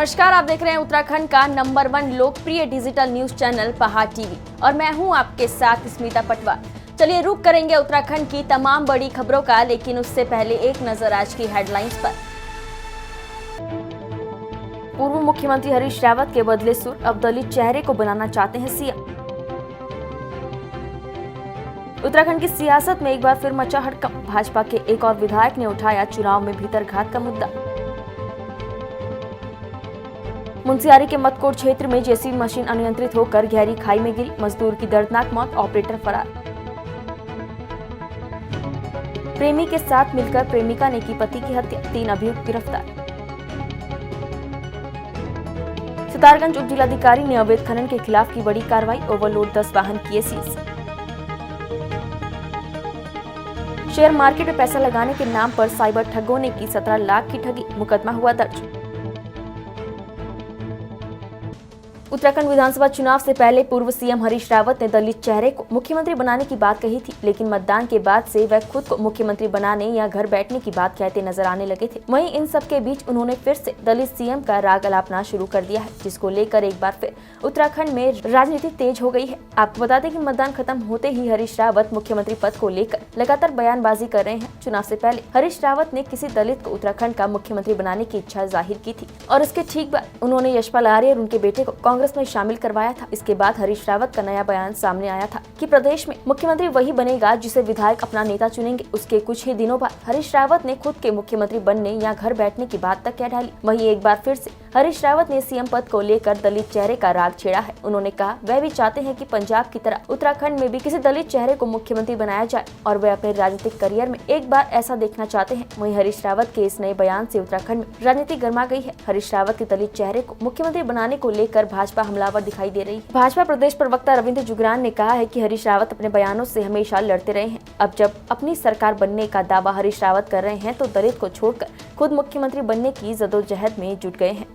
नमस्कार, आप देख रहे हैं उत्तराखंड का नंबर 1 लोकप्रिय डिजिटल न्यूज चैनल पहाड़ टीवी और मैं हूं आपके साथ स्मिता पटवार। चलिए रुक करेंगे उत्तराखंड की तमाम बड़ी खबरों का, लेकिन उससे पहले एक नजर आज की हेडलाइंस पर। पूर्व मुख्यमंत्री हरीश रावत के बदले सुर, अब दलित चेहरे को बनाना चाहते हैं सीएम। उत्तराखंड की सियासत में एक बार फिर मचा हड़कंप, भाजपा के एक और विधायक ने उठाया चुनाव में भीतरघात का मुद्दा। मुंशियारी के मतकोट क्षेत्र में जेसीबी मशीन अनियंत्रित होकर गहरी खाई में गिरी, मजदूर की दर्दनाक मौत, ऑपरेटर फरार। प्रेमी के साथ मिलकर प्रेमिका ने की पति की हत्या, 3 अभियुक्त गिरफ्तार। सितारगंज उप जिलाधिकारी ने अवैध खनन के खिलाफ की बड़ी कार्रवाई, ओवरलोड 10 वाहन किए सीज। शेयर मार्केट में पैसा लगाने के नाम पर साइबर ठगों ने की 17 लाख की ठगी, मुकदमा हुआ दर्ज। उत्तराखंड विधानसभा चुनाव से पहले पूर्व सीएम हरीश रावत ने दलित चेहरे को मुख्यमंत्री बनाने की बात कही थी, लेकिन मतदान के बाद से वह खुद को मुख्यमंत्री बनाने या घर बैठने की बात कहते नजर आने लगे थे। वहीं इन सब के बीच उन्होंने फिर से दलित सीएम का राग अलापना शुरू कर दिया है, जिसको लेकर एक बार फिर उत्तराखंड में राजनीति तेज हो गई है। आपको बता दें कि मतदान खत्म होते ही हरीश रावत मुख्यमंत्री पद को लेकर लगातार बयानबाजी कर रहे हैं। चुनाव से पहले हरीश रावत ने किसी दलित को उत्तराखंड का मुख्यमंत्री बनाने की इच्छा जाहिर की थी और इसके ठीक बाद उन्होंने यशपाल आर्य और उनके बेटे को कांग्रेस में शामिल करवाया था। इसके बाद हरीश रावत का नया बयान सामने आया था कि प्रदेश में मुख्यमंत्री वही बनेगा जिसे विधायक अपना नेता चुनेंगे। उसके कुछ ही दिनों बाद हरीश रावत ने खुद के मुख्यमंत्री बनने या घर बैठने की बात तक कह डाली। वहीं एक बार फिर से हरीश रावत ने सीएम पद को लेकर दलित चेहरे का राग छेड़ा है। उन्होंने कहा वह भी चाहते हैं कि पंजाब की तरह उत्तराखंड में भी किसी दलित चेहरे को मुख्यमंत्री बनाया जाए और वे अपने राजनीतिक करियर में एक बार ऐसा देखना चाहते हैं। वहीं हरीश रावत के इस नए बयान से उत्तराखंड में राजनीति गर्मा गई है। हरीश रावत के दलित चेहरे को मुख्यमंत्री बनाने को लेकर भाजपा हमलावर दिखाई दे रही है। भाजपा प्रदेश प्रवक्ता रविंद्र जुगरान ने कहा है कि हरीश रावत अपने बयानों से हमेशा लड़ते रहे हैं। अब जब अपनी सरकार बनने का दावा हरीश रावत कर रहे हैं तो दलित को छोड़कर खुद मुख्यमंत्री बनने की जद्दोजहद में जुट गए हैं।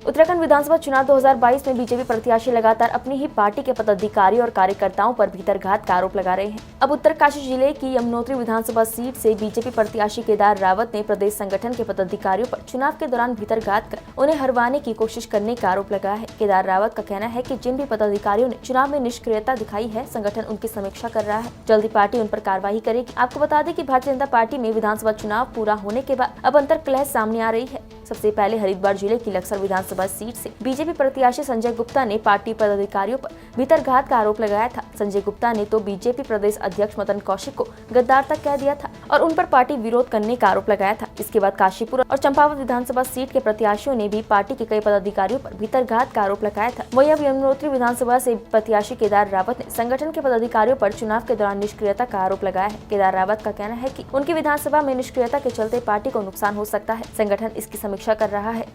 उत्तराखंड विधानसभा चुनाव 2022 में बीजेपी प्रत्याशी लगातार अपनी ही पार्टी के पदाधिकारी और कार्यकर्ताओं पर भीतरघात का आरोप लगा रहे हैं। अब उत्तरकाशी जिले की यमुनोत्री विधानसभा सीट से बीजेपी प्रत्याशी केदार रावत ने प्रदेश संगठन के पदाधिकारियों पर चुनाव के दौरान भीतरघात कर उन्हें हरवाने की कोशिश करने का आरोप लगाया है। केदार रावत का कहना है कि जिन भी पदाधिकारियों ने चुनाव में निष्क्रियता दिखाई है, संगठन उनकी समीक्षा कर रहा है, जल्दी पार्टी उन पर कार्रवाई करेगी। आपको बता दें कि भारतीय जनता पार्टी में विधानसभा चुनाव पूरा होने के बाद अब अंतर्कलह सामने आ रही है। सबसे पहले हरिद्वार जिले की लक्सर विधानसभा सीट से बीजेपी प्रत्याशी संजय गुप्ता ने पार्टी पदाधिकारियों पर भीतरघात का आरोप लगाया था। संजय गुप्ता ने तो बीजेपी प्रदेश अध्यक्ष मदन कौशिक को गद्दार तक कह दिया था और उन पर पार्टी विरोध करने का आरोप लगाया था। इसके बाद काशीपुर और चंपावत विधानसभा सीट के प्रत्याशियों ने भी पार्टी के कई पदाधिकारियों पर भीतरघात का आरोप लगाया था। वहीं अब यमुनोत्री विधानसभा से प्रत्याशी केदार रावत ने संगठन के पदाधिकारियों पर चुनाव के दौरान निष्क्रियता का आरोप लगाया है। केदार रावत का कहना है कि उनकी विधानसभा में निष्क्रियता के चलते पार्टी को नुकसान हो सकता है। संगठन इसकी समीक्षा कर रहा है।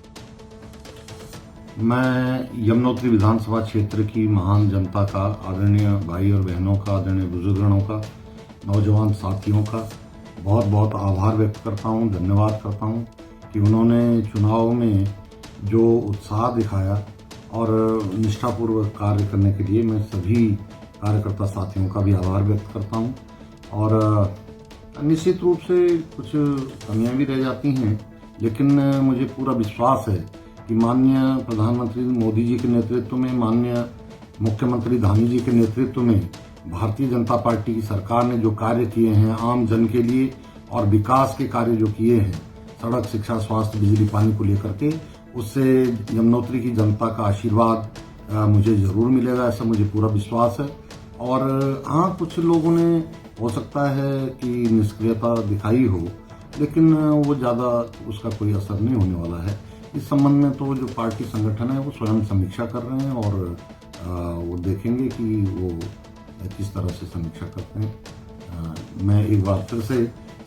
मैं यमुनोत्री विधानसभा क्षेत्र की महान जनता का, आदरणीय भाई और बहनों का, आदरणीय बुजुर्गों का, नौजवान साथियों का बहुत बहुत आभार व्यक्त करता हूं, धन्यवाद करता हूं कि उन्होंने चुनाव में जो उत्साह दिखाया और निष्ठापूर्वक कार्य करने के लिए मैं सभी कार्यकर्ता साथियों का भी आभार व्यक्त करता हूं। और निश्चित रूप से कुछ कमियां भी रह जाती हैं, लेकिन मुझे पूरा विश्वास है कि माननीय प्रधानमंत्री मोदी जी के नेतृत्व में, माननीय मुख्यमंत्री धामी जी के नेतृत्व में भारतीय जनता पार्टी की सरकार ने जो कार्य किए हैं आम जन के लिए और विकास के कार्य जो किए हैं, सड़क, शिक्षा, स्वास्थ्य, बिजली, पानी को लेकर के, उससे यमुनोत्री की जनता का आशीर्वाद मुझे जरूर मिलेगा, ऐसा मुझे पूरा विश्वास है। और हाँ, कुछ लोगों ने हो सकता है कि निष्क्रियता दिखाई हो, लेकिन वो ज़्यादा उसका कोई असर नहीं होने वाला है। इस संबंध में तो जो पार्टी संगठन है वो स्वयं समीक्षा कर रहे हैं और वो देखेंगे कि वो किस तरह से समीक्षा करते हैं। मैं एक बार फिर से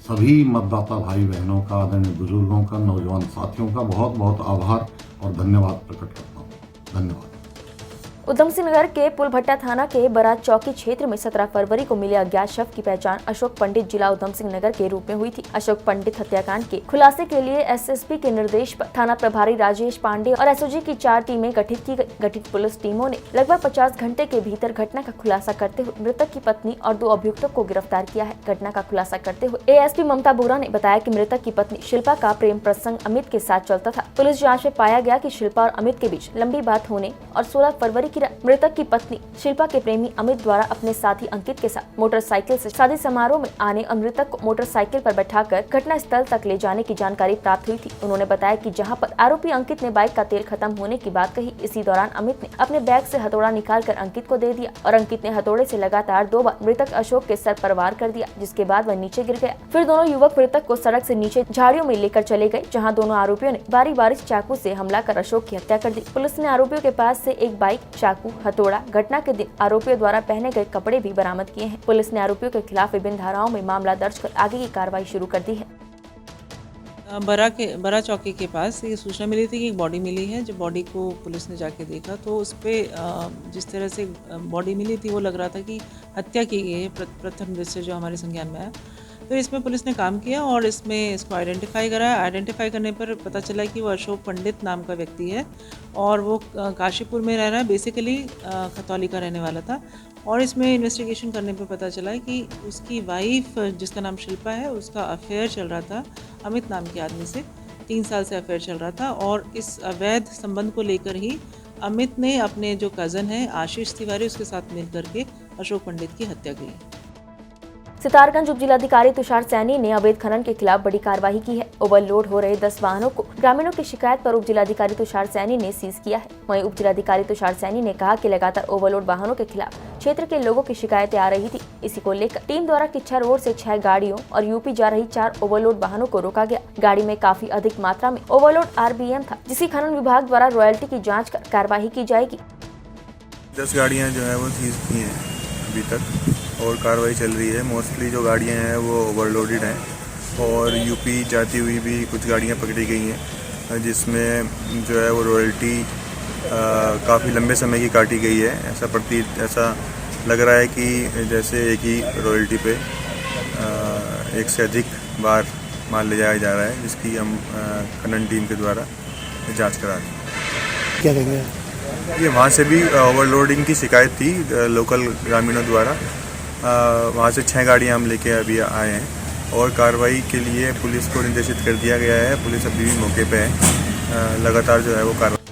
सभी मतदाता भाई बहनों का, आदरणीय बुजुर्गों का, नौजवान साथियों का बहुत बहुत आभार और धन्यवाद प्रकट करता हूँ। धन्यवाद। उधम सिंह नगर के पुलभट्टा थाना के बराज चौकी क्षेत्र में 17 फरवरी को मिले अज्ञात शव की पहचान अशोक पंडित जिला उधम सिंह नगर के रूप में हुई थी। अशोक पंडित हत्याकांड के खुलासे के लिए एसएसपी के निर्देश पर थाना प्रभारी राजेश पांडे और एसओजी की 4 टीमें गठित की गई। गठित पुलिस टीमों ने लगभग 50 घंटे के भीतर घटना का खुलासा करते हुए मृतक की पत्नी और 2 अभियुक्तों को गिरफ्तार किया है। घटना का खुलासा करते हुए एएसपी ममता बोरा ने बताया कि मृतक की पत्नी शिल्पा का प्रेम प्रसंग अमित के साथ चलता था। पुलिस जाँच में पाया गया कि शिल्पा और अमित के बीच लंबी बात होने और 16 फरवरी की रात मृतक की पत्नी शिल्पा के प्रेमी अमित द्वारा अपने साथी अंकित के साथ मोटरसाइकिल से शादी समारोह में आने और मृतक को मोटरसाइकिल पर बैठाकर घटना स्थल तक ले जाने की जानकारी प्राप्त हुई थी। उन्होंने बताया कि जहां पर आरोपी अंकित ने बाइक का तेल खत्म होने की बात कही, इसी दौरान अमित ने अपने बैग से हथौड़ा निकालकर अंकित को दे दिया और अंकित ने हथौड़े से लगातार 2 बार मृतक अशोक के सर पर वार कर दिया, जिसके बाद वह नीचे गिर गया। फिर दोनों युवक मृतक को सड़क से नीचे झाड़ियों में लेकर चले गए, जहाँ दोनों आरोपियों ने बारी बारी चाकू से हमला कर अशोक की हत्या कर दी। पुलिस ने आरोपियों के पास से एक बाइक, चाकू, हथौड़ा, घटना के दिन आरोपियों द्वारा पहने गए कपड़े भी बरामद किए हैं। पुलिस ने आरोपियों के खिलाफ विभिन्न धाराओं में मामला दर्ज कर आगे की कार्रवाई शुरू कर दी है। बरा चौकी के पास ये सूचना मिली थी कि एक बॉडी मिली है। जब बॉडी को पुलिस ने जाके देखा तो उस पर जिस तरह से बॉडी मिली थी वो लग रहा था कि हत्या की गई है, प्रथम दृष्टया जो हमारे संज्ञान में आया। तो इसमें पुलिस ने काम किया और इसमें इसको आइडेंटिफाई कराया। आइडेंटिफाई करने पर पता चला कि वो अशोक पंडित नाम का व्यक्ति है और वो काशीपुर में रह रहा है, बेसिकली खतौली का रहने वाला था। और इसमें इन्वेस्टिगेशन करने पर पता चला कि उसकी वाइफ जिसका नाम शिल्पा है, उसका अफेयर चल रहा था अमित नाम के आदमी से। 3 साल से अफेयर चल रहा था और इस अवैध संबंध को लेकर ही अमित ने अपने जो कज़न है आशीष तिवारी, उसके साथ मिल करके अशोक पंडित की हत्या की। सितारगंज उप जिलाधिकारी तुषार सैनी ने अवैध खनन के खिलाफ बड़ी कार्रवाई की है। ओवरलोड हो रहे 10 वाहनों को ग्रामीणों की शिकायत पर उप जिलाधिकारी तुषार सैनी ने सीज किया है। वहीं उप जिलाधिकारी तुषार सैनी ने कहा कि लगातार ओवरलोड वाहनों के खिलाफ क्षेत्र के लोगों की शिकायतें आ रही थी। इसी को लेकर टीम द्वारा किच्छा रोड से 6 गाड़ियों और यूपी जा रही 4 ओवरलोड वाहनों को रोका गया। गाड़ी में काफी अधिक मात्रा में ओवरलोड आरबीएम था, जिसकी खनन विभाग द्वारा रॉयल्टी की जाँच कर कार्यवाही की जाएगी। 10 गाड़ियाँ जो है वो सीज की हैं अभी तक और कार्रवाई चल रही है। मोस्टली जो गाड़ियाँ हैं वो ओवरलोडेड हैं और यूपी जाती हुई भी कुछ गाड़ियाँ पकड़ी गई हैं, जिसमें जो है वो रॉयल्टी काफ़ी लंबे समय की काटी गई है। ऐसा लग रहा है कि जैसे एक ही रॉयल्टी पे एक से अधिक बार माल ले जाया जा रहा है, जिसकी हम खनन टीम के द्वारा जांच करा रहे हैं। क्या देंगे ये वहाँ से भी ओवरलोडिंग की शिकायत थी लोकल ग्रामीणों द्वारा। वहाँ से 6 गाड़ियाँ हम लेके अभी आए हैं और कार्रवाई के लिए पुलिस को निर्देशित कर दिया गया है। पुलिस अभी भी मौके पे है, लगातार जो है वो कार्रवाई।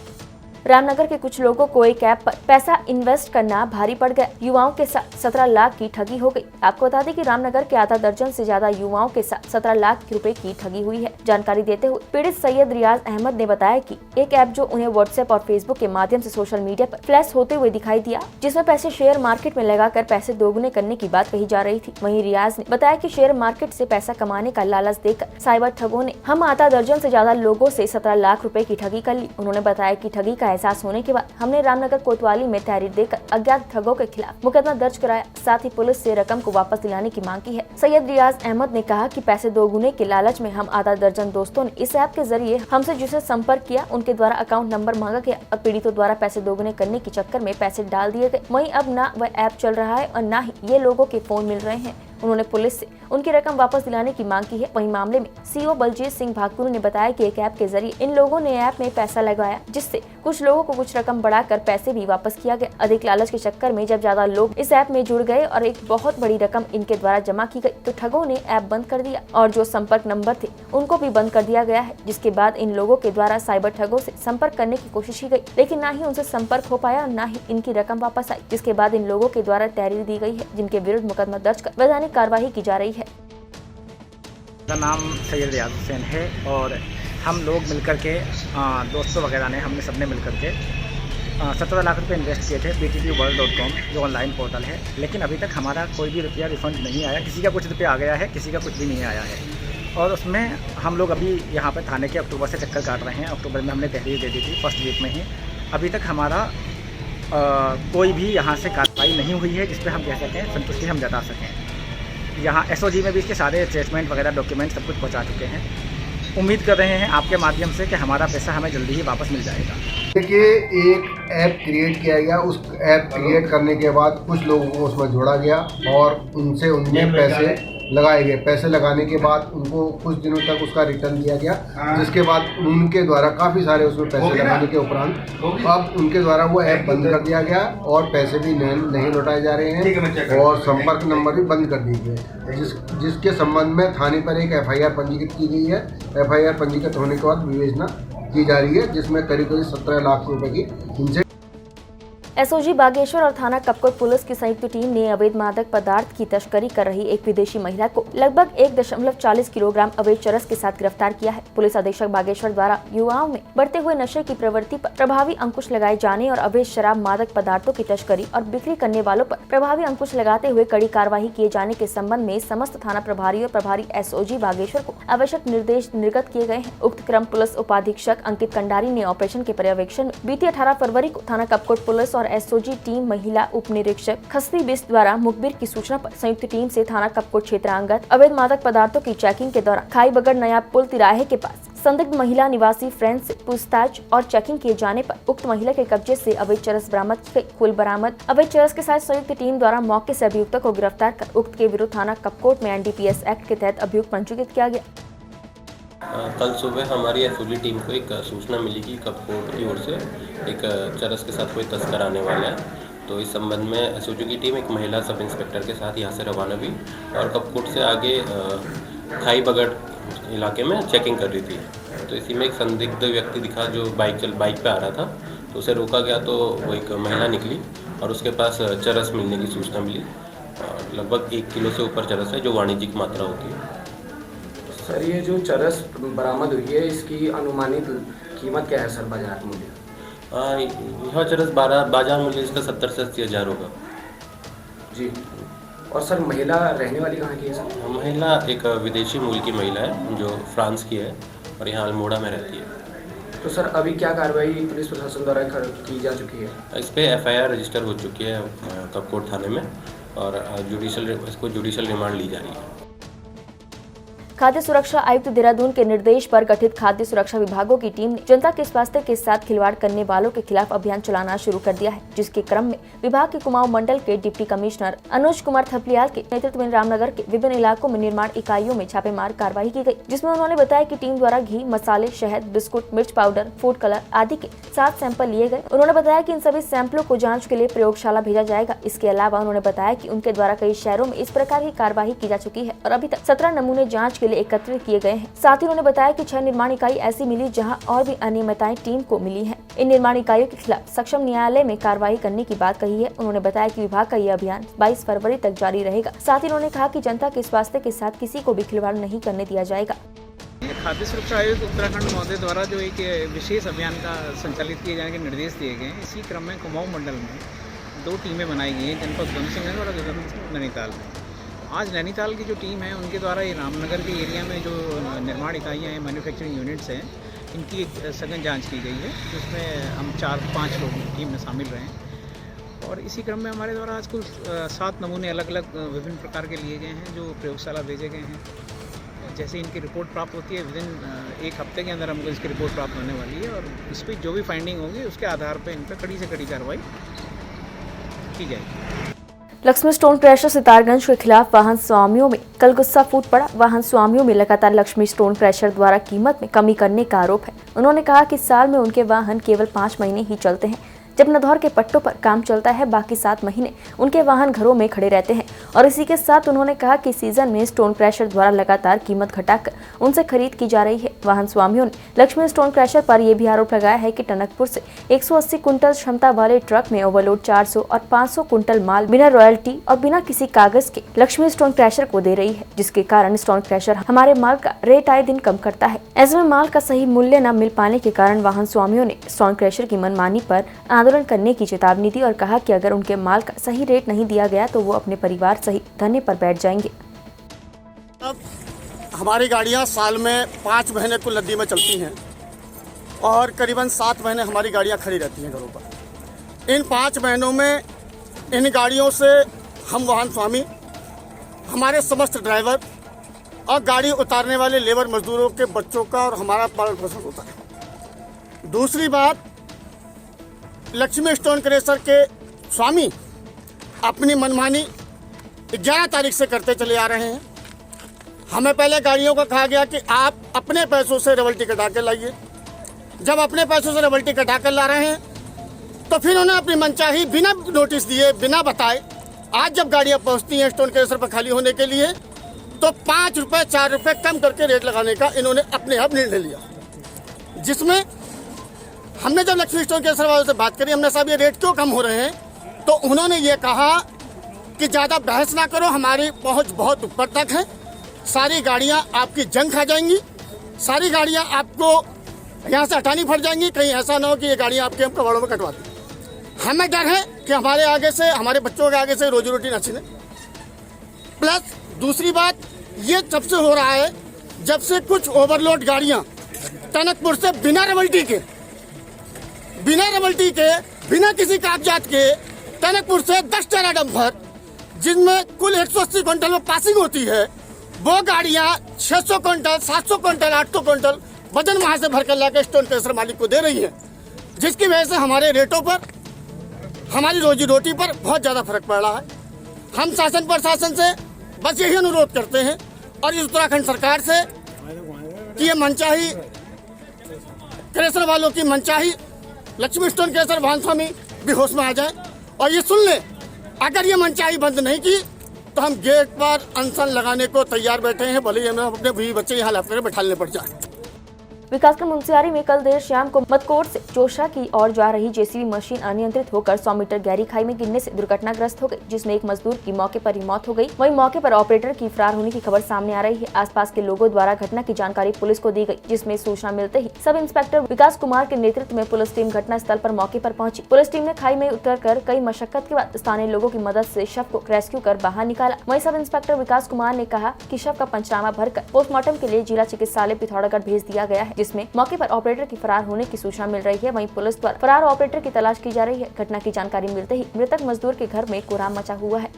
रामनगर के कुछ लोगों को एक ऐप पर पैसा इन्वेस्ट करना भारी पड़ गया। युवाओं के साथ 17 लाख की ठगी हो गई। आपको बता दें कि रामनगर के आधा दर्जन से ज्यादा युवाओं के साथ 17 लाख रुपए की ठगी हुई है। जानकारी देते हुए पीड़ित सैयद रियाज अहमद ने बताया कि एक ऐप जो उन्हें व्हाट्सएप और फेसबुक के माध्यम से सोशल मीडिया पर फ्लैश होते हुए दिखाई दिया, जिसमें पैसे शेयर मार्केट में लगाकर पैसे दोगुने करने की बात कही जा रही थी। वहीं रियाज ने बताया कि शेयर मार्केट से पैसा कमाने का लालच देकर साइबर ठगों ने हम आधा दर्जन से ज्यादा लोगों से 17 लाख रुपए की ठगी कर ली। उन्होंने बताया कि ठगी का एहसास होने के बाद हमने रामनगर कोतवाली में तहरीर देकर अज्ञात ठगों के खिलाफ मुकदमा दर्ज कराया, साथ ही पुलिस से रकम को वापस दिलाने की मांग की है। सैयद रियाज अहमद ने कहा कि पैसे दोगुने के लालच में हम आधा दर्जन दोस्तों ने इस ऐप के जरिए हमसे जिसे संपर्क किया, उनके द्वारा अकाउंट नंबर मांगा गया और पीड़ितों द्वारा पैसे दोगुने करने के चक्कर में पैसे डाल दिए गए। वहीं अब न वह ऐप चल रहा है और न ही ये लोगों के फोन मिल रहे हैं। उन्होंने पुलिस से उनकी रकम वापस दिलाने की मांग की है। वहीं मामले में सीओ बलजीत सिंह भाकुर ने बताया कि एक ऐप के जरिए इन लोगों ने ऐप में पैसा लगाया, जिससे कुछ लोगों को कुछ रकम बढ़ाकर पैसे भी वापस किया गया। अधिक लालच के चक्कर में जब ज्यादा लोग इस ऐप में जुड़ गए और एक बहुत बड़ी रकम इनके द्वारा जमा की गई, तो ठगों ने ऐप बंद कर दिया और जो संपर्क नंबर थे उनको भी बंद कर दिया गया है। जिसके बाद इन लोगों के द्वारा साइबर ठगों से संपर्क करने की कोशिश की गई, लेकिन न ही उनसे संपर्क हो पाया और न ही इनकी रकम वापस आई। जिसके बाद इन लोगों के द्वारा तहरीर दी गई है, जिनके विरुद्ध मुकदमा दर्ज कर वैधानिक कार्रवाई की जा रही है। मेरा नाम सैयद रियाज हुसैन है और हम लोग मिलकर के दोस्तों वगैरह ने हमने सबने मिलकर के 17 लाख रुपए इन्वेस्ट किए थे btpworld.com जो ऑनलाइन पोर्टल है। लेकिन अभी तक हमारा कोई भी रुपया रिफंड नहीं आया। किसी का कुछ रुपया आ गया है, किसी का कुछ भी नहीं आया है। और उसमें हम लोग अभी यहाँ पर थाने के अक्टूबर से चक्कर काट रहे हैं। अक्टूबर में हमने तहरीर दे दी थी फर्स्ट वीक में ही। अभी तक हमारा कोई भी यहाँ से कार्रवाई नहीं हुई है जिस पर हम कह सकें संतुष्टि हम जता सकें। यहाँ एसओजी में भी इसके सारे स्टेटमेंट वगैरह डॉक्यूमेंट सब कुछ पहुँचा चुके हैं। उम्मीद कर रहे हैं आपके माध्यम से कि हमारा पैसा हमें जल्दी ही वापस मिल जाएगा। देखिए, एक ऐप क्रिएट किया गया। उस ऐप क्रिएट करने के बाद कुछ लोगों को उसमें जोड़ा गया और उनमें पैसे लगाए गए। पैसे लगाने के बाद उनको कुछ दिनों तक उसका रिटर्न दिया गया, जिसके बाद उनके द्वारा काफ़ी सारे उसमें पैसे लगाने के उपरांत अब उनके द्वारा वो ऐप बंद कर दिया गया और पैसे भी नहीं लौटाए जा रहे हैं और संपर्क नंबर भी बंद कर दिए गए, जिसके संबंध में थाने पर एक FIR पंजीकृत की गई है। FIR पंजीकृत होने के बाद विवेचना की जा रही है, जिसमें करीब 17 लाख रुपए की इनसे एसओजी बागेश्वर और थाना कपकोट पुलिस की संयुक्त टीम ने अवैध मादक पदार्थ की तस्करी कर रही एक विदेशी महिला को लगभग 1.40 किलोग्राम अवैध चरस के साथ गिरफ्तार किया है। पुलिस अधीक्षक बागेश्वर द्वारा युवाओं में बढ़ते हुए नशे की प्रवृत्ति पर प्रभावी अंकुश लगाए जाने और अवैध शराब, मादक पदार्थों की तस्करी और बिक्री करने वालों पर प्रभावी अंकुश लगाते हुए कड़ी कार्रवाई किए जाने के संबंध में समस्त थाना प्रभारी और प्रभारी एसओजी बागेश्वर को आवश्यक निर्देश निर्गत किए गए हैं। उक्त क्रम पुलिस उपाधीक्षक अंकित कंडारी ने ऑपरेशन के पर्यवेक्षण में बीती 18 फरवरी को थाना कपकोट पुलिस और एसओजी टीम महिला उप निरीक्षक खस्ती बिस्ट द्वारा मुखबिर की सूचना पर संयुक्त टीम से थाना कपकोट क्षेत्रांगत अवैध मादक पदार्थों की चेकिंग के दौरान खाई बगड़ नया पुल तिराहे के पास संदिग्ध महिला निवासी फ्रेंड से पूछताछ और चेकिंग किए जाने पर उक्त महिला के कब्जे से अवैध चरस बरामद की गई। कुल बरामद अवैध चरस के साथ संयुक्त टीम द्वारा मौके से अभियुक्त को गिरफ्तार कर उक्त के विरुद्ध थाना कपकोट में NDPS एक्ट के तहत अभियुक्त पंजीकृत किया गया। कल सुबह हमारी एसओजी टीम को एक सूचना मिली कि कपकोट की ओर से एक चरस के साथ कोई तस्कर आने वाला है। तो इस संबंध में एसओजी की टीम एक महिला सब इंस्पेक्टर के साथ यहाँ से रवाना हुई और कपकोट से आगे खाई बगड़ इलाके में चेकिंग कर रही थी। तो इसी में एक संदिग्ध व्यक्ति दिखा जो बाइक पे आ रहा था, तो उसे रोका गया तो वो एक महिला निकली और उसके पास चरस मिलने की सूचना मिली। लगभग 1 किलो से ऊपर चरस है जो वाणिज्यिक मात्रा होती है। सर, ये जो चरस बरामद हुई है इसकी अनुमानित कीमत क्या है सर, बाजार मूल्य? यह चरस बाजार मूल्य इसका 70 से 80 हज़ार होगा जी। और सर, महिला रहने वाली कहाँ की है सर? महिला एक विदेशी मूल की महिला है जो फ्रांस की है और यहाँ अल्मोड़ा में रहती है। तो सर, अभी क्या कार्रवाई पुलिस प्रशासन द्वारा की जा चुकी है? इस पर FIR रजिस्टर हो चुकी है कपकोट थाने में और जुडिशल रिमांड ली जा रही है। खाद्य सुरक्षा आयुक्त देहरादून के निर्देश पर गठित खाद्य सुरक्षा विभागों की टीम ने जनता के स्वास्थ्य के साथ खिलवाड़ करने वालों के खिलाफ अभियान चलाना शुरू कर दिया है, जिसके क्रम में विभाग के कुमाऊं मंडल के डिप्टी कमिश्नर अनुज कुमार थपलियाल के नेतृत्व में रामनगर के विभिन्न इलाकों में निर्माण इकाइयों में छापेमार कार्रवाई की गई, जिसमें उन्होंने बताया कि टीम द्वारा घी, मसाले, शहद, बिस्कुट, मिर्च पाउडर, फूड कलर आदि के 7 सैंपल लिए गए। उन्होंने बताया कि इन सभी सैंपलों को जाँच के लिए प्रयोगशाला भेजा जाएगा। इसके अलावा उन्होंने बताया कि उनके द्वारा कई शहरों में इस प्रकार की कार्यवाही की जा चुकी है और अभी तक 17 नमूने जाँच के लिए एकत्रित किए गए हैं। साथ ही उन्होंने बताया कि 6 निर्माण इकाई ऐसी मिली जहां और भी अनियमितताएं टीम को मिली हैं। इन निर्माण इकाइयों के खिलाफ सक्षम न्यायालय में कार्रवाई करने की बात कही है। उन्होंने बताया कि विभाग का यह अभियान 22 फरवरी तक जारी रहेगा। साथ ही उन्होंने कहा कि जनता के स्वास्थ्य के साथ किसी को भी खिलवाड़ नहीं करने दिया जाएगा। खाद्य सुरक्षा आयुक्त उत्तराखंड महोदय द्वारा जो एक विशेष अभियान का संचालित किए जाने के निर्देश दिए गए हैं, इसी क्रम में कुमाऊं मंडल में 2 टीमें बनाई गई हैं, जनपद उधमसिंह नगर और उधमसिंह नैनीताल में। आज नैनीताल की जो टीम है उनके द्वारा ये रामनगर के एरिया में जो निर्माण इकाइयाँ हैं, मैन्युफैक्चरिंग यूनिट्स हैं, इनकी एक सघन जांच की गई है, जिसमें हम 4-5 लोग टीम में शामिल रहे हैं। और इसी क्रम में हमारे द्वारा आज कुल 7 नमूने अलग अलग विभिन्न प्रकार के लिए गए हैं जो प्रयोगशाला भेजे गए हैं। जैसे इनकी रिपोर्ट प्राप्त होती है, विदिन 1 हफ्ते के अंदर हमको इसकी रिपोर्ट प्राप्त होने वाली है और इस पर जो भी फाइंडिंग होगी उसके आधार पर इन पर कड़ी से कड़ी कार्रवाई की जाएगी। लक्ष्मी स्टोन क्रशर सितारगंज के खिलाफ वाहन स्वामियों में कल गुस्सा फूट पड़ा। वाहन स्वामियों में लगातार लक्ष्मी स्टोन क्रशर द्वारा कीमत में कमी करने का आरोप है। उन्होंने कहा कि साल में उनके वाहन केवल 5 महीने ही चलते हैं, जब नदौर के पट्टों पर काम चलता है, बाकी 7 महीने उनके वाहन घरों में खड़े रहते हैं। और इसी के साथ उन्होंने कहा कि सीजन में स्टोन क्रशर द्वारा लगातार कीमत घटाकर उनसे खरीद की जा रही है। वाहन स्वामियों ने लक्ष्मी स्टोन क्रशर पर यह भी आरोप लगाया है कि टनकपुर से 180 कुंटल क्षमता वाले ट्रक में ओवरलोड 400 और 500 कुंटल माल बिना रॉयल्टी और बिना किसी कागज के लक्ष्मी स्टोन क्रशर को दे रही है, जिसके कारण स्टोन क्रशर हमारे माल का रेट आए दिन कम करता है। ऐसे में माल का सही मूल्य न मिल पाने के कारण वाहन स्वामियों ने स्टोन क्रशर की मनमानी पर आंदोलन करने की चेतावनी दी और कहा कि अगर उनके माल का सही रेट नहीं दिया गया तो वो अपने परिवार सहित धरने पर बैठ जाएंगे। अब हमारी गाड़ियां साल में 5 महीने कुल नदी में चलती हैं और करीबन 7 महीने हमारी गाड़ियां खड़ी रहती हैं घरों पर। इन 5 महीनों में इन गाड़ियों से हम वाहन स्वामी, हमारे समस्त ड्राइवर और गाड़ी उतारने वाले लेबर मजदूरों के बच्चों का और हमारा पालन पोषण होता है। दूसरी बात, लक्ष्मी स्टोन क्रेशर के स्वामी अपनी मनमानी 11 तारीख से करते चले आ रहे हैं। हमें पहले गाड़ियों को कहा गया कि आप अपने पैसों से रवल्टी कटा कर लाइए। जब अपने पैसों से रवल्टी कटा कर ला रहे हैं तो फिर उन्हें अपनी मनचाही बिना नोटिस दिए, बिना बताए, आज जब गाड़ियां पहुंचती हैं स्टोन क्रेशर पर खाली होने के लिए तो 5 रुपए 4 रुपए कम करके रेट लगाने का इन्होंने अपने आप निर्णय लिया, जिसमें हमने जब लक्ष्मी स्टोन क्रेशर वालों से बात करी, हमने साहब ये रेट क्यों कम हो रहे हैं, तो उन्होंने ये कहा कि ज़्यादा बहस ना करो, हमारी पहुंच बहुत ऊपर तक है, सारी गाड़ियां आपकी जंग खा जाएंगी, सारी गाड़ियां आपको यहाँ से हटानी पड़ जाएंगी, कहीं ऐसा ना हो कि ये गाड़ियां आपके हम कबाड़ों में कटवा दें। हमें डर है कि हमारे आगे से, हमारे बच्चों के आगे से रोजी रोटी न छिने। प्लस दूसरी बात ये जब से हो रहा है, जब से कुछ ओवरलोड गाड़ियां टनकपुर से बिना रवल्टी के, बिना किसी कागजात के टनकपुर से 10 टेरा डंपर जिनमें कुल 180 क्विंटल में पासिंग होती है, वो गाड़ियां 600 क्विंटल, 700 क्विंटल, 800 क्विंटल वजन वहां से भरकर लाकर स्टोन क्रेशर मालिक को दे रही है, जिसकी वजह से हमारे रेटों पर, हमारी रोजी रोटी पर बहुत ज्यादा फर्क पड़ रहा है। हम शासन प्रशासन से बस यही अनुरोध करते हैं और इस उत्तराखंड सरकार से कि ये मनचाही क्रेशर वालों की मनचाही लक्ष्मी स्टोन क्रेशर भान स्वामी भी होश में आ जाए और ये सुन ले, अगर ये मनचाही बंद नहीं की तो हम गेट पर अनशन लगाने को तैयार बैठे हैं, भले ही हमें अपने भी बच्चे यहाँ लाकर बैठाने पड़ जाए। विकासखंड मुंशियारी में कल देर शाम को मदकोट से चोशा की ओर जा रही जेसीबी मशीन अनियंत्रित होकर 100 मीटर गहरी खाई में गिरने से दुर्घटनाग्रस्त हो गई, जिसमें एक मजदूर की मौके पर ही मौत हो गई। वहीं मौके पर ऑपरेटर की फरार होने की खबर सामने आ रही है। आसपास के लोगों द्वारा घटना की जानकारी पुलिस को दी गई, जिसमें सूचना मिलते ही सब इंस्पेक्टर विकास कुमार के नेतृत्व में पुलिस टीम घटना स्थल पर मौके पर पहुंची। पुलिस टीम ने खाई में उतरकर कई मशक्कत के बाद स्थानीय लोगों की मदद से शव को रेस्क्यू कर बाहर निकाला। वहीं सब इंस्पेक्टर विकास कुमार ने कहा कि शव का पंचनामा भरकर पोस्टमार्टम के लिए जिला चिकित्सालय पिथौरागढ़ भेज दिया गया है, जिसमें मौके पर ऑपरेटर की फरार होने की सूचना मिल रही है। वहीं पुलिस द्वारा फरार ऑपरेटर की तलाश की जा रही है। घटना की जानकारी मिलते ही मृतक मजदूर के घर में कोहराम मचा हुआ है।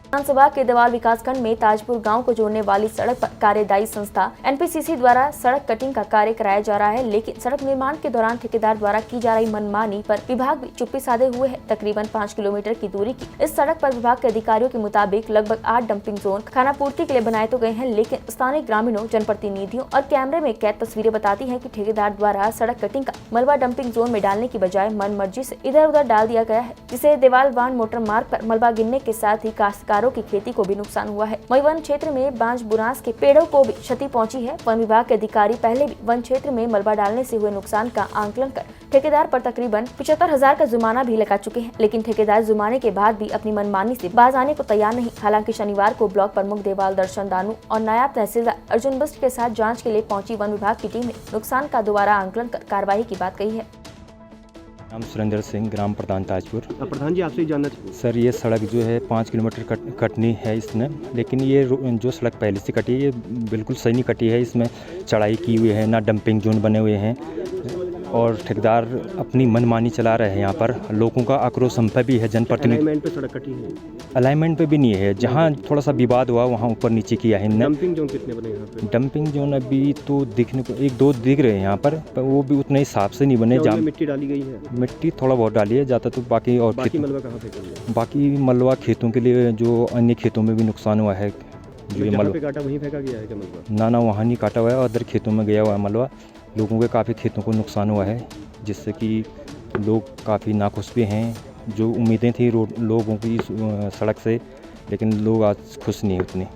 विधानसभा के देवाल विकासखंड में ताजपुर गांव को जोड़ने वाली सड़क पर कार्यदायी संस्था एनपीसीसी द्वारा सड़क कटिंग का कार्य कराया जा रहा है, लेकिन सड़क निर्माण के दौरान ठेकेदार द्वारा की जा रही मनमानी पर विभाग भी चुप्पी साधे हुए है। तकरीबन 5 किलोमीटर की दूरी की इस सड़क पर विभाग के अधिकारियों के मुताबिक लगभग 8 डंपिंग जोन खानापूर्ति के लिए बनाए तो गए हैं, लेकिन स्थानीय ग्रामीणों, जनप्रतिनिधियों और कैमरे में कैद तस्वीरें बताती है कि ठेकेदार द्वारा सड़क कटिंग का मलबा डंपिंग जोन में डालने की बजाय मन मर्जी से इधर उधर डाल दिया गया है, जिससे देवाल वान मोटर मार्ग पर मलबा गिरने के साथ ही काश्तकारों की खेती को भी नुकसान हुआ है। वहीं वन क्षेत्र में बांज बुरांस के पेड़ों को भी क्षति पहुंची है। वन विभाग के अधिकारी पहले भी वन क्षेत्र में मलबा डालने से हुए नुकसान का आंकलन कर ठेकेदार पर तकरीबन 75,000 का जुर्माना भी लगा चुके हैं, लेकिन ठेकेदार जुर्माने के बाद भी अपनी मनमानी से बाज आने को तैयार नहीं। हालांकि शनिवार को ब्लॉक प्रमुख देवाल दर्शन दानू और नायब तहसीलदार अर्जुन बिष्ट के साथ जाँच के लिए पहुंची वन विभाग की टीम ने नुकसान का दोबारा आंकलन कर कार्रवाई की बात कही है। नाम सुरेंद्र सिंह, ग्राम प्रधान ताजपुर। प्रधान जी, आपसे जानना चाहिए सर, ये सड़क जो है 5 किलोमीटर कटनी है इसने, लेकिन ये जो सड़क पहले से कटी है ये बिल्कुल सही नहीं कटी है। इसमें चढ़ाई की हुई है, ना डंपिंग जोन बने हुए हैं और ठेकेदार अपनी मनमानी चला रहे हैं। यहाँ पर लोगों का आक्रोश हम पे भी है, जनप्रतिनिधि। अलाइनमेंट पे सड़क कटी है? अलाइनमेंट पे भी नहीं है, जहाँ थोड़ा सा विवाद हुआ वहाँ ऊपर नीचे किया है इनने। डंपिंग जोन कितने बने यहाँ पे? डंपिंग जोन अभी तो दिखने को 1-2 दिख रहे हैं यहाँ पर वो भी उतने हिसाब से नहीं बने। जहाँ मिट्टी डाली गई है? मिट्टी थोड़ा बहुत डाली है, ज़्यादा तो बाकी और मलबा कहाँ फेंका? बाकी मलबा खेतों के लिए, जो अन्य खेतों में भी नुकसान हुआ है। जो ये मलबा काटा वहीं फेंका गया है क्या मलबा? ना वहाँ नहीं काटा हुआ है, अदर खेतों में गया हुआ है मलबा। लोगों के काफ़ी खेतों को नुकसान हुआ है, जिससे कि लोग काफ़ी नाखुश भी हैं। जो उम्मीदें थी लोगों की सड़क से, लेकिन लोग आज खुश नहीं उतने।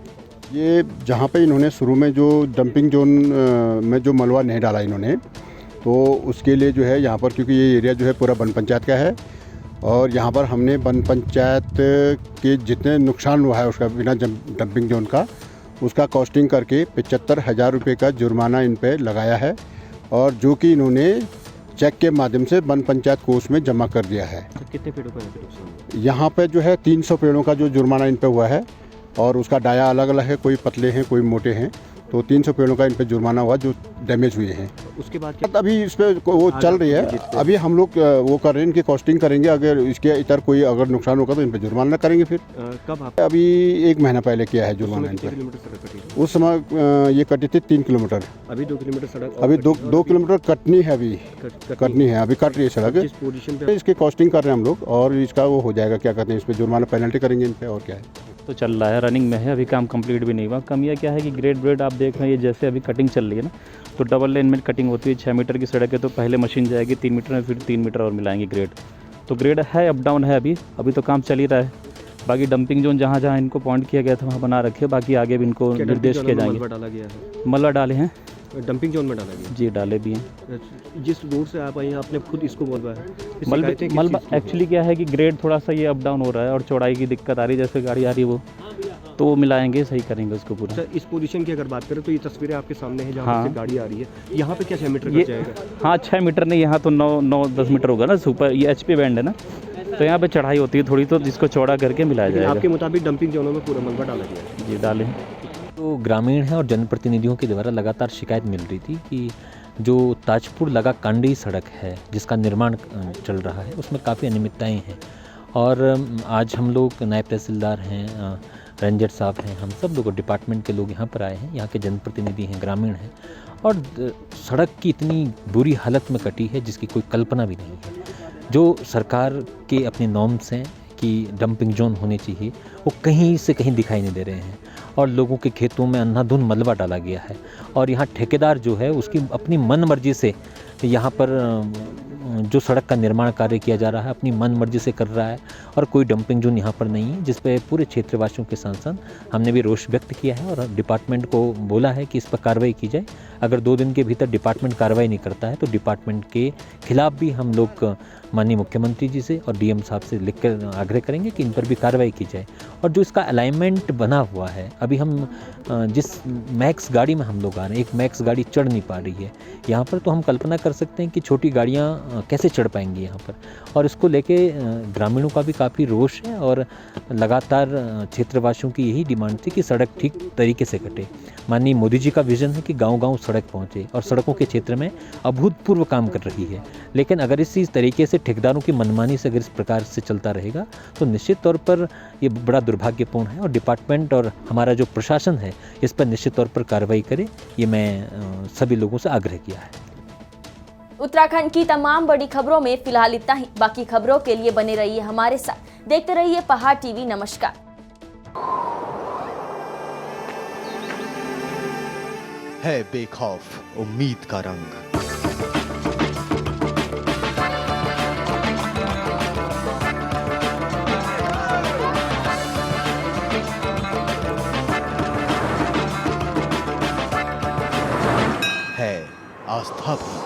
ये जहाँ पे इन्होंने शुरू में जो डंपिंग जोन में जो मलबा नहीं डाला इन्होंने, तो उसके लिए जो है यहाँ पर, क्योंकि ये एरिया जो है पूरा वन पंचायत का है और यहाँ पर हमने वन पंचायत के जितने नुकसान हुआ है उसका बिना डंपिंग जोन का, उसका कॉस्टिंग करके 75,000 रुपये का जुर्माना इन पे लगाया है और जो कि इन्होंने चेक के माध्यम से वन पंचायत कोष में जमा कर दिया है। तो कितने पेड़ों का नुकसान? यहाँ पे जो है 300 पेड़ों का जो जुर्माना इन पे हुआ है और उसका डाया अलग अलग है, कोई पतले हैं कोई मोटे हैं तो 300 पेड़ों का इन पे जुर्माना हुआ जो डैमेज हुए हैं। उसके बाद क्या? अभी इस पे वो चल रही है, अभी हम लोग वो कर रहे हैं, इनकी कॉस्टिंग करेंगे, अगर इसके इतर कोई अगर नुकसान होगा तो इन पे जुर्माना करेंगे। फिर कब आप? अभी 1 महीना पहले किया है जुर्माना इन पे। उस समय ये कटी थी 3 किलोमीटर। अभी 2 किलोमीटर सड़क, अभी 2 किलोमीटर कटनी है, अभी कटनी है, अभी कट रही है सड़क। जिस पोजीशन पे इसकी कॉस्टिंग कर रहे हैं हम लोग और इसका वो हो जाएगा, क्या कहते हैं, इस पे जुर्माना पेनल्टी करेंगे इन पे, और क्या है। तो चल रहा है, रनिंग में है, अभी काम कंप्लीट भी नहीं हुआ। कमियाँ क्या है कि ग्रेड ब्रेड आप देख रहे हैं, ये जैसे अभी कटिंग चल रही है ना, तो डबल लेन में कटिंग होती है। 6 मीटर की सड़क है तो पहले मशीन जाएगी 3 मीटर में, फिर 3 मीटर और मिलाएंगे ग्रेड। तो ग्रेड है, अप डाउन है, अभी तो काम चल ही रहा है। बाकी डंपिंग जोन जहाँ जहाँ इनको पॉइंट किया गया था वहाँ बना रखे, बाकी आगे भी इनको निर्देश किए जाएंगे। डाला गया है, मलबा डाले हैं, डंपिंग जोन में डाला गया जी, डाले भी हैं। जिस रोड से आप आए हैं आपने खुद इसको मलबा है, मलबा एक्चुअली क्या है कि ग्रेड थोड़ा सा ये अप डाउन हो रहा है और चौड़ाई की दिक्कत आ रही है, जैसे गाड़ी आ रही है वो, तो वो मिलाएंगे, सही करेंगे उसको पूरा। अच्छा, इस पोजीशन की अगर बात करें तो ये तस्वीरें आपके सामने हैं जहाँ हाँ। से गाड़ी आ रही है, यहाँ पे क्या 6 मीटर ये कट जाएगा? हाँ, 6 मीटर नहीं, यहाँ तो 9-10 मीटर होगा ना, सुपर ये HP बैंड है ना, तो यहाँ पे चढ़ाई होती है थोड़ी, तो जिसको चौड़ा करके मिलाया जाएगा। आपके मुताबिक डंपिंग जोनों में पूरा मलबा डाला गया है? जी, डाले। तो ग्रामीण है और जनप्रतिनिधियों के द्वारा लगातार शिकायत मिल रही थी कि जो ताजपुर लगा कांडी सड़क है जिसका निर्माण चल रहा है उसमें काफ़ी अनियमितताएं हैं। और आज हम लोग नायब तहसीलदार हैं, रेंजर साहब हैं, हम सब लोग डिपार्टमेंट के लोग यहाँ पर आए हैं, यहाँ के जनप्रतिनिधि हैं, ग्रामीण हैं, और सड़क की इतनी बुरी हालत में कटी है जिसकी कोई कल्पना भी नहीं है। जो सरकार के अपने नॉर्म्स हैं कि डंपिंग जोन होने चाहिए, वो कहीं से कहीं दिखाई नहीं दे रहे हैं और लोगों के खेतों में अंधाधुंध मलबा डाला गया है। और यहाँ ठेकेदार जो है उसकी अपनी मन मर्जी से यहाँ पर जो सड़क का निर्माण कार्य किया जा रहा है अपनी मन मर्जी से कर रहा है और कोई डंपिंग जोन यहाँ पर नहीं है, जिस पे पूरे क्षेत्रवासियों के साथ साथ हमने भी रोष व्यक्त किया है और डिपार्टमेंट को बोला है कि इस पर कार्रवाई की जाए। अगर 2 दिन के भीतर डिपार्टमेंट कार्रवाई नहीं करता है तो डिपार्टमेंट के खिलाफ भी हम लोग माननीय मुख्यमंत्री जी से और DM साहब से लिखकर आग्रह करेंगे कि इन पर भी कार्रवाई की जाए। और जो इसका अलाइनमेंट बना हुआ है, अभी हम जिस मैक्स गाड़ी में हम लोग आ रहे हैं, एक मैक्स गाड़ी चढ़ नहीं पा रही है यहाँ पर, तो हम कल्पना कर सकते हैं कि छोटी गाड़ियाँ कैसे चढ़ पाएंगी यहाँ पर। और इसको लेके ग्रामीणों का भी काफ़ी रोष है और लगातार क्षेत्रवासियों की यही डिमांड थी कि सड़क ठीक तरीके से कटे। माननीय मोदी जी का विजन है कि गांव-गांव सड़क पहुंचे और सड़कों के क्षेत्र में अभूतपूर्व काम कर रही है। लेकिन अगर इसी तरीके से ठेकेदारों की मनमानी से अगर इस प्रकार से चलता रहेगा तो निश्चित तौर पर ये बड़ा दुर्भाग्यपूर्ण है और डिपार्टमेंट और हमारा जो प्रशासन है इस पर निश्चित तौर पर कार्रवाई करे, ये मैं सभी लोगों से आग्रह किया है। उत्तराखंड की तमाम बड़ी खबरों में फिलहाल इतना ही। बाकी खबरों के लिए बने रहिए हमारे साथ, देखते रहिए पहाड़ TV। नमस्कार। है बेखौफ उम्मीद का रंग, है आस्था भी।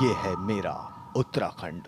ये है मेरा उत्तराखंड।